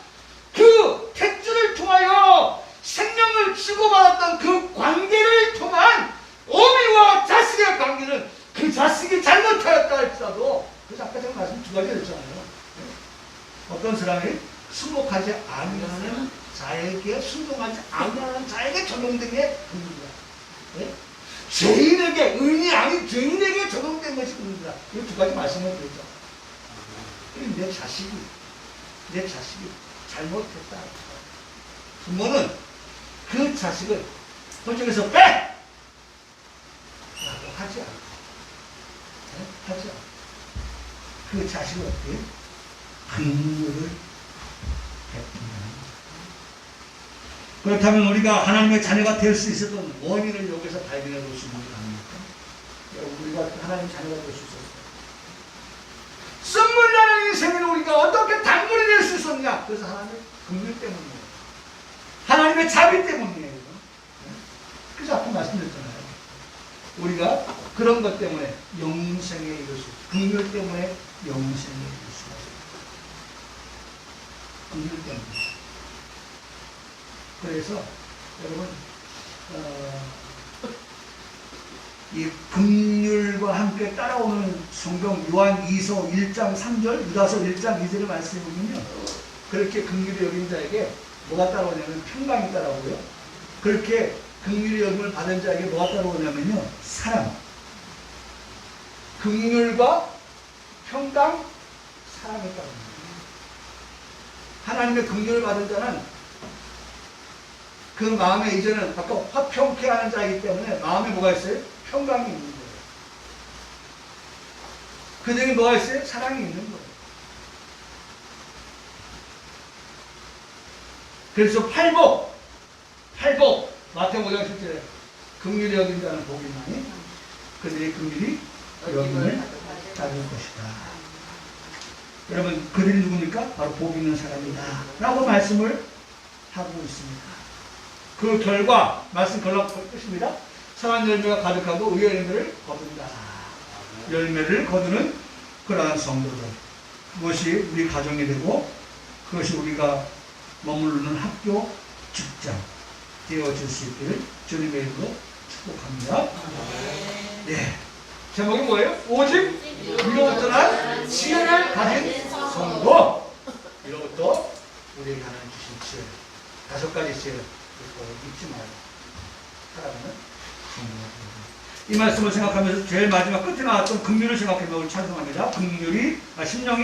그 택주를 통하여 생명을 주고받았던 그 관계를 통한 어미와 자식의 관계는 그 자식이 잘못하였다 할지라도, 그래서 아까 제가 말씀 두 가지 했잖아요. 어떤 사람이 순복하지 아니하는 자에게, 순종하지 아니하는 자에게 적용된 게 긍휼이다. 죄인에게, 의인이 아닌 죄인에게 적용된 것이 긍휼이다. 이 두 가지 말씀을 드렸죠. 내 자식이 잘못했다. 부모는 그 자식을 그쪽에서 빼! 라고 하지 않고, 그 자식을 어떻게? 긍휼을 베푼다는 거죠. 그렇다면 우리가 하나님의 자녀가 될 수 있었던 원인을 여기서 발견해 볼 수 있는 거 아닙니까? 우리가 하나님 자녀가 될 수 있었어요. 쓴물나는 인생을 우리가 어떻게 단물이 될 수 있었냐? 그래서 하나님의 긍휼 때문이에요. 하나님의 자비 때문이에요. 그래서 아까 말씀드렸잖아요. 우리가 그런 것 때문에 영생에 이를 수 있어요. 긍휼 때문에 영생에 이를 수가 있어요. 긍휼 때문에. 그래서 여러분 이 긍휼과 함께 따라오는 성경 요한 2서 1장 3절, 유다서 1장 2절을 말씀해 보면요, 그렇게 긍휼히 여긴 자에게 뭐가 따라오냐면 평강이 따라오고요, 그렇게 긍휼히 여김을 받은 자에게 뭐가 따라오냐면요, 사랑, 긍휼과 평강, 사랑이 따라옵니다. 하나님의 긍휼을 받은 자는 그 마음에 이제는 아까 화평케 하는 자이기 때문에 마음에 뭐가 있어요? 평강이 있는 거예요. 그중에 뭐가 있어요? 사랑이 있는 거예요. 그래서 팔복 마태복음 5장 7절에 긍휼히 여긴 자는 복이 있나니 그들의 긍휼이 여김을 받을 것이다. 여러분, 그들이 누굽니까? 바로 복 있는 사람이다 라고 말씀을 하고 있습니다. 그 결과 말씀 걸락할 것입니다. 선한 열매가 가득하고 의의 열매를 거둔다. 열매를 거두는 그러한 성도들, 그것이 우리 가정이 되고 그것이 우리가 머무르는 학교, 직장 되어질 수 있기를 주님의 이름으로 축복합니다. 네. 제목이 뭐예요? 오직 위로부터 난 지혜를 가진 성도. 위로부터 하나님 주신 지혜, 5가지 지혜 꼭 잊지 말고 살아가는 이 말씀을 생각하면서 제일 마지막 끝에 나왔던 긍휼을 생각해 보고 찬송합니다. 긍휼이 심령이